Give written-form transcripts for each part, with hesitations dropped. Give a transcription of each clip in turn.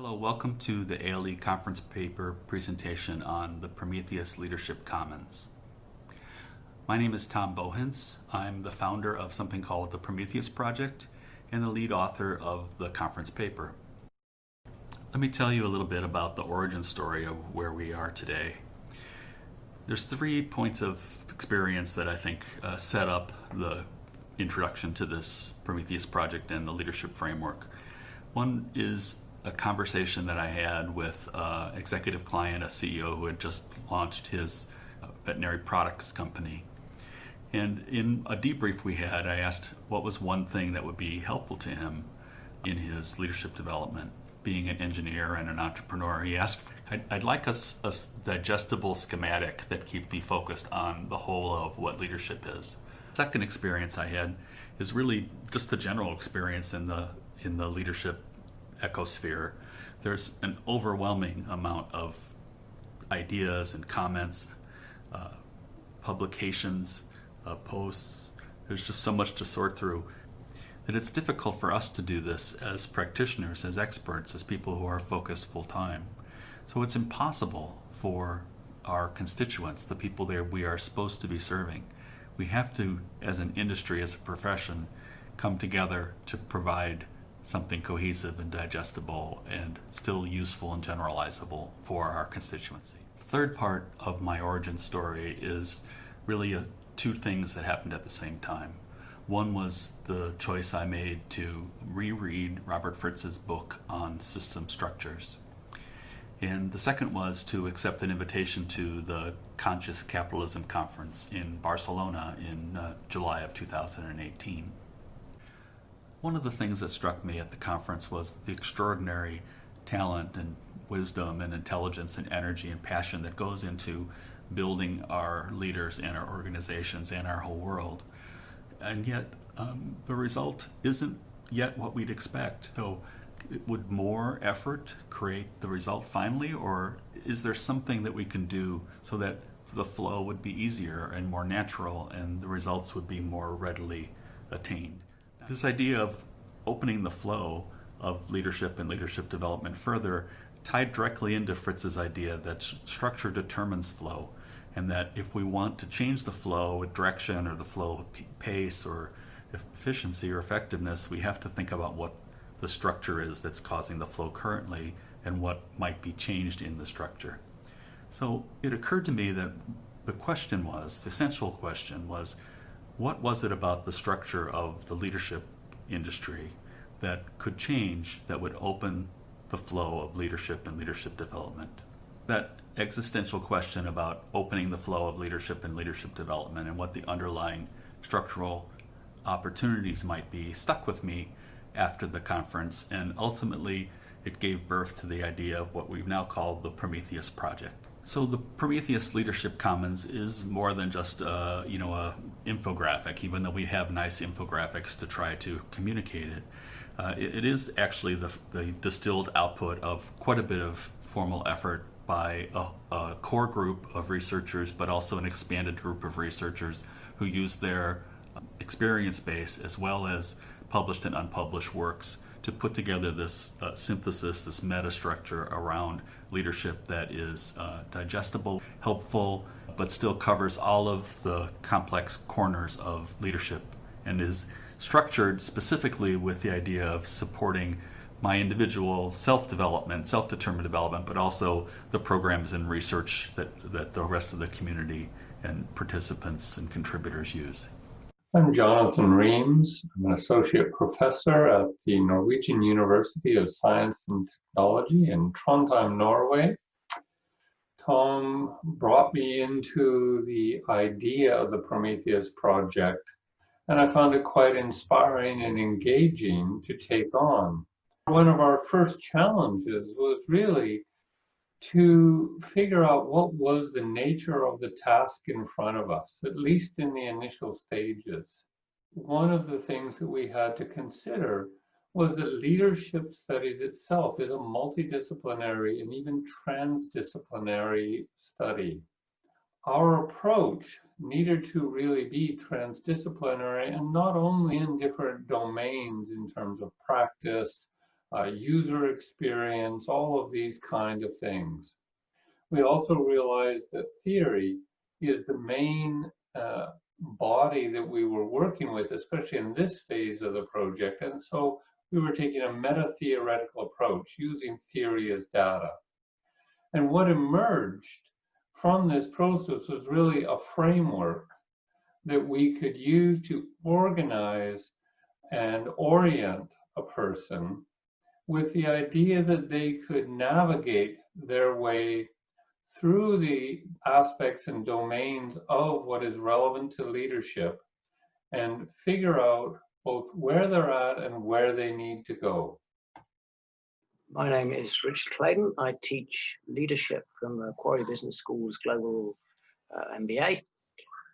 Hello, welcome to the ALE conference paper presentation on the Prometheus Leadership Commons. My name is Tom Bohinc. I'm the founder of something called the Prometheus Project and the lead author of the conference paper. Let me tell you a little bit about the origin story of where we are today. There's 3 points of experience that I think set up the introduction to this Prometheus Project and the leadership framework. One is a conversation that I had with an executive client, a CEO who had just launched his veterinary products company. And in a debrief we had, I asked what was one thing that would be helpful to him in his leadership development. Being an engineer and an entrepreneur, he asked, I'd like a digestible schematic that keeps me focused on the whole of what leadership is. Second experience I had is really just the general experience in the leadership ecosphere. There's an overwhelming amount of ideas and comments, publications, posts. There's just so much to sort through that it's difficult for us to do this as practitioners, as experts, as people who are focused full time. So it's impossible for our constituents, the people that we are supposed to be serving. We have to, as an industry, as a profession, come together to provide something cohesive and digestible and still useful and generalizable for our constituency. The third part of my origin story is really 2 things that happened at the same time. One was the choice I made to reread Robert Fritz's book on system structures. And the second was to accept an invitation to the Conscious Capitalism Conference in Barcelona in July of 2018. One of the things that struck me at the conference was the extraordinary talent and wisdom and intelligence and energy and passion that goes into building our leaders and our organizations and our whole world. And yet the result isn't yet what we'd expect. So would more effort create the result finally, or is there something that we can do so that the flow would be easier and more natural and the results would be more readily attained? This idea of opening the flow of leadership and leadership development further tied directly into Fritz's idea that structure determines flow, and that if we want to change the flow with direction or the flow pace or efficiency or effectiveness, we have to think about what the structure is that's causing the flow currently and what might be changed in the structure. So it occurred to me that the essential question was, what was it about the structure of the leadership industry that could change, that would open the flow of leadership and leadership development? That existential question about opening the flow of leadership and leadership development and what the underlying structural opportunities might be stuck with me after the conference, and ultimately it gave birth to the idea of what we've now called the Prometheus Project. So the Prometheus Leadership Commons is more than just a infographic, even though we have nice infographics to try to communicate it. It is actually the distilled output of quite a bit of formal effort by a core group of researchers, but also an expanded group of researchers who use their experience base as well as published and unpublished works to put together this synthesis, this meta-structure around leadership that is digestible, helpful, but still covers all of the complex corners of leadership and is structured specifically with the idea of supporting my individual self-development, self-determined development, but also the programs and research that the rest of the community and participants and contributors use. I'm Jonathan Reams. I'm an associate professor at the Norwegian University of Science and Technology in Trondheim, Norway. Tom brought me into the idea of the Prometheus Project, and I found it quite inspiring and engaging to take on. One of our first challenges was really to figure out what was the nature of the task in front of us, at least in the initial stages. One of the things that we had to consider was that leadership studies itself is a multidisciplinary and even transdisciplinary study. Our approach needed to really be transdisciplinary, and not only in different domains in terms of practice, user experience, all of these kind of things. We also realized that theory is the main body that we were working with, especially in this phase of the project. And so we were taking a meta-theoretical approach using theory as data. And what emerged from this process was really a framework that we could use to organize and orient a person with the idea that they could navigate their way through the aspects and domains of what is relevant to leadership and figure out both where they're at and where they need to go. My name is Claydon. I teach leadership from Macquarie Business School's Global MBA.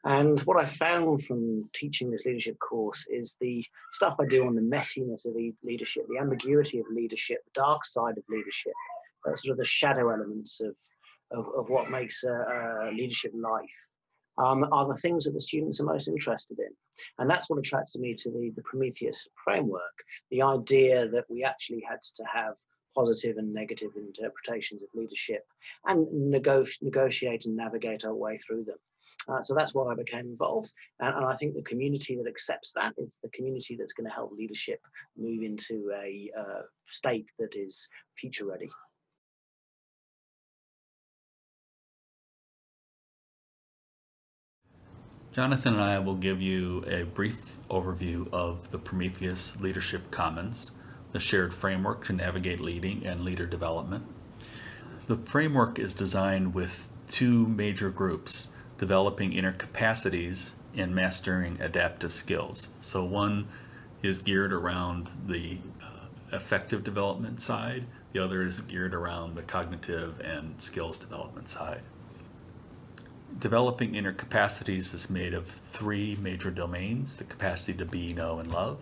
And what I found from teaching this leadership course is the stuff I do on the messiness of leadership, the ambiguity of leadership, the dark side of leadership, sort of the shadow elements of what makes leadership life, are the things that the students are most interested in. And that's what attracted me to the Prometheus framework, the idea that we actually had to have positive and negative interpretations of leadership and negotiate and navigate our way through them. So that's why I became involved. And I think the community that accepts that is the community that's going to help leadership move into a state that is future ready. Jonathan and I will give you a brief overview of the Prometheus Leadership Commons, the shared framework to navigate leading and leader development. The framework is designed with two major groups: developing inner capacities and mastering adaptive skills. So one is geared around the affective development side, the other is geared around the cognitive and skills development side. Developing inner capacities is made of three major domains: the capacity to be, know, and love,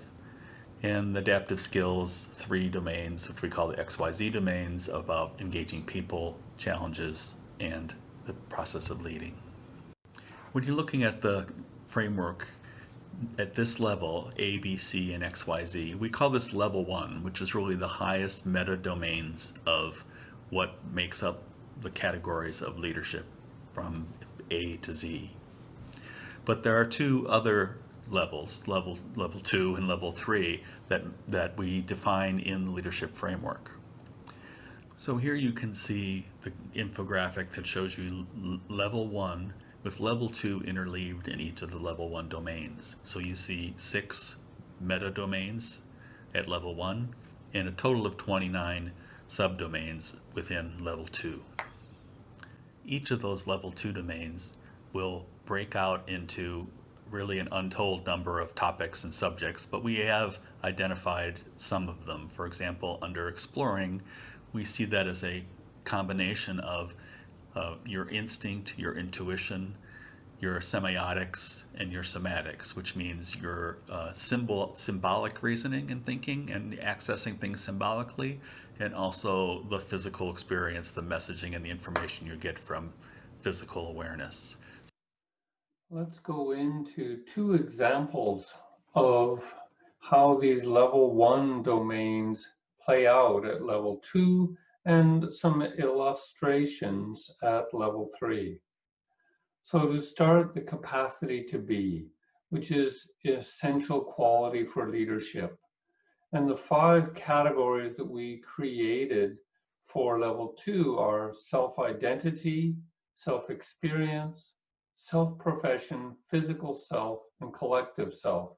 and the adaptive skills, three domains, which we call the XYZ domains, about engaging people, challenges, and the process of leading. When you're looking at the framework at this level, A, B, C, and XYZ, we call this level 1, which is really the highest meta domains of what makes up the categories of leadership from A to Z. But there are two other levels, level 2 and level 3, that we define in the leadership framework. So here you can see the infographic that shows you level 1 with level 2 interleaved in each of the level 1 domains. So you see 6 meta domains at level 1 and a total of 29 subdomains within level 2. Each of those level 2 domains will break out into really an untold number of topics and subjects, but we have identified some of them. For example, under exploring, we see that as a combination of your instinct, your intuition, your semiotics, and your somatics, which means your symbolic reasoning and thinking and accessing things symbolically, and also the physical experience, the messaging, and the information you get from physical awareness. Let's go into two examples of how these level 1 domains play out at level 2 and some illustrations at level 3. So to start, the capacity to be, which is an essential quality for leadership. And the 5 categories that we created for level 2 are self-identity, self-experience, self-profession, physical self, and collective self.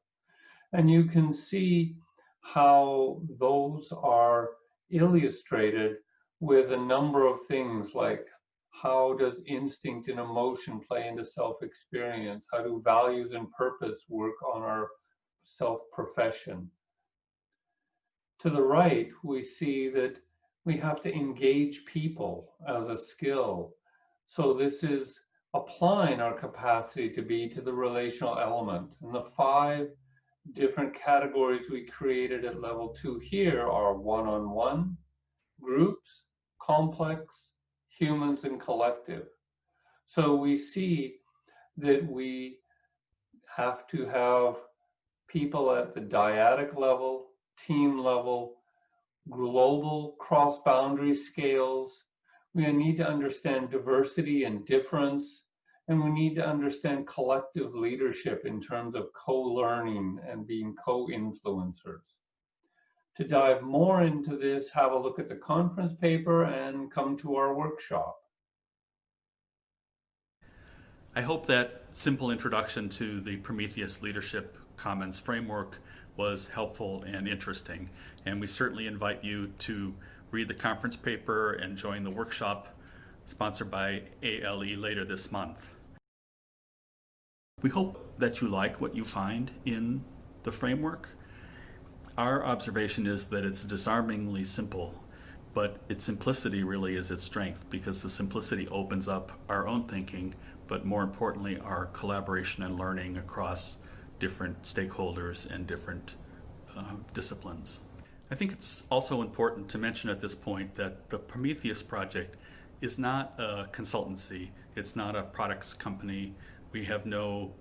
And you can see how those are illustrated with a number of things, like how does instinct and emotion play into self-experience? How do values and purpose work on our self-profession? To the right, we see that we have to engage people as a skill. So this is applying our capacity to be to the relational element. And the 5 different categories we created at level 2 here are one-on-one, groups, complex, humans, and collective. So we see that we have to have people at the dyadic level, team level, global cross-boundary scales. We need to understand diversity and difference, and we need to understand collective leadership in terms of co-learning and being co-influencers. To dive more into this, have a look at the conference paper and come to our workshop. I hope that simple introduction to the Prometheus Leadership Commons framework was helpful and interesting, and we certainly invite you to read the conference paper and join the workshop sponsored by ALE later this month. We hope that you like what you find in the framework. Our observation is that it's disarmingly simple, but its simplicity really is its strength, because the simplicity opens up our own thinking, but more importantly, our collaboration and learning across different stakeholders and different disciplines. I think it's also important to mention at this point that the Prometheus Project is not a consultancy. It's not a products company. We have no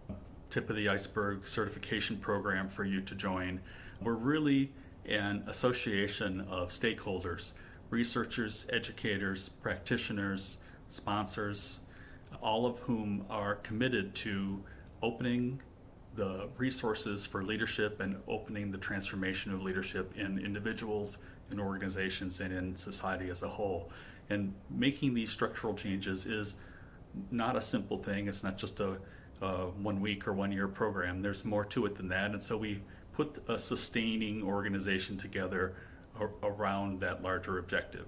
tip of the iceberg certification program for you to join. We're really an association of stakeholders, researchers, educators, practitioners, sponsors, all of whom are committed to opening the resources for leadership and opening the transformation of leadership in individuals, in organizations, and in society as a whole. And making these structural changes is not a simple thing. It's not just a 1 week or 1 year program. There's more to it than that. And so we put a sustaining organization together around that larger objective.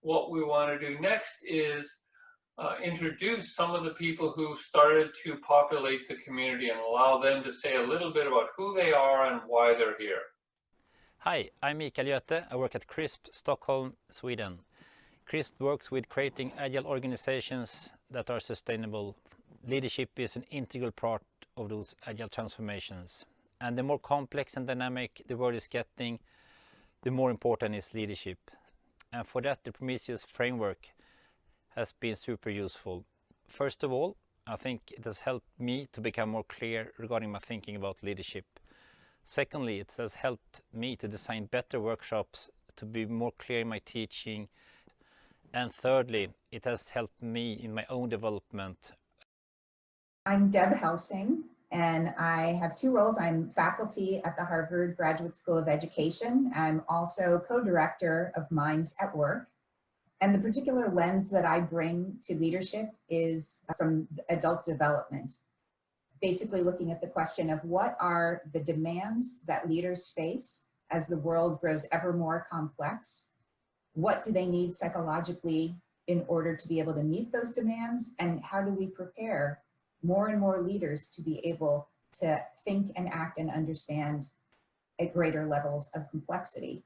What we want to do next is introduce some of the people who started to populate the community and allow them to say a little bit about who they are and why they're here. Hi, I'm Mikael Gothe. I work at CRISP, Stockholm, Sweden. CRISP works with creating agile organizations that are sustainable. Leadership is an integral part of those agile transformations. And the more complex and dynamic the world is getting, the more important is leadership. And for that, the Prometheus framework has been super useful. First of all, I think it has helped me to become more clear regarding my thinking about leadership. Secondly, it has helped me to design better workshops, to be more clear in my teaching. And thirdly, it has helped me in my own development. I'm Deb Helsing, and I have two roles. I'm faculty at the Harvard Graduate School of Education. I'm also co-director of Minds at Work. And the particular lens that I bring to leadership is from adult development, basically looking at the question of what are the demands that leaders face as the world grows ever more complex. What do they need psychologically in order to be able to meet those demands? And how do we prepare more and more leaders to be able to think and act and understand at greater levels of complexity?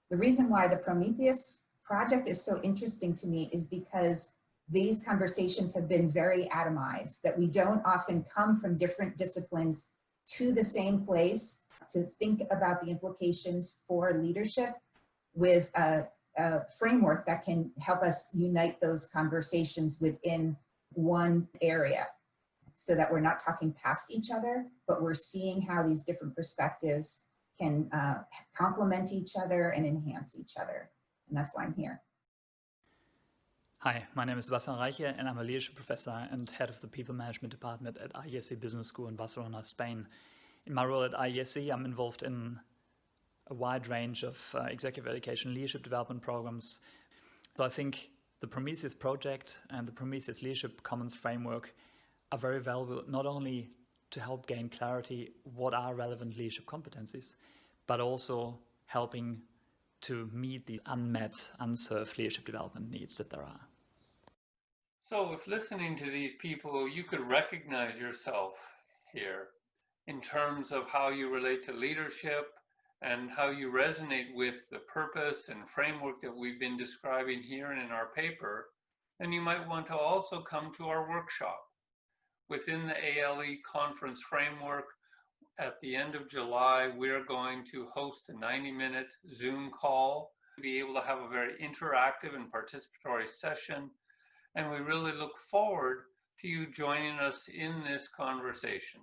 The reason why the Prometheus Project is so interesting to me is because these conversations have been very atomized, that we don't often come from different disciplines to the same place to think about the implications for leadership with a framework that can help us unite those conversations within one area, so that we're not talking past each other, but we're seeing how these different perspectives can complement each other and enhance each other. And that's why I'm here. Hi, my name is Sebastian and I'm a leadership professor and head of the People Management Department at IESE Business School in Barcelona, Spain. In my role at IESE, I'm involved in a wide range of executive education leadership development programs. So I think the Prometheus Project and the Prometheus Leadership Commons framework are very valuable, not only to help gain clarity what are relevant leadership competencies, but also helping to meet the unmet, unserved leadership development needs that there are. So if listening to these people, you could recognize yourself here in terms of how you relate to leadership and how you resonate with the purpose and framework that we've been describing here and in our paper, then you might want to also come to our workshop. Within the ALE conference framework, at the end of July, we're going to host a 90-minute Zoom call to be able to have a very interactive and participatory session. And we really look forward to you joining us in this conversation.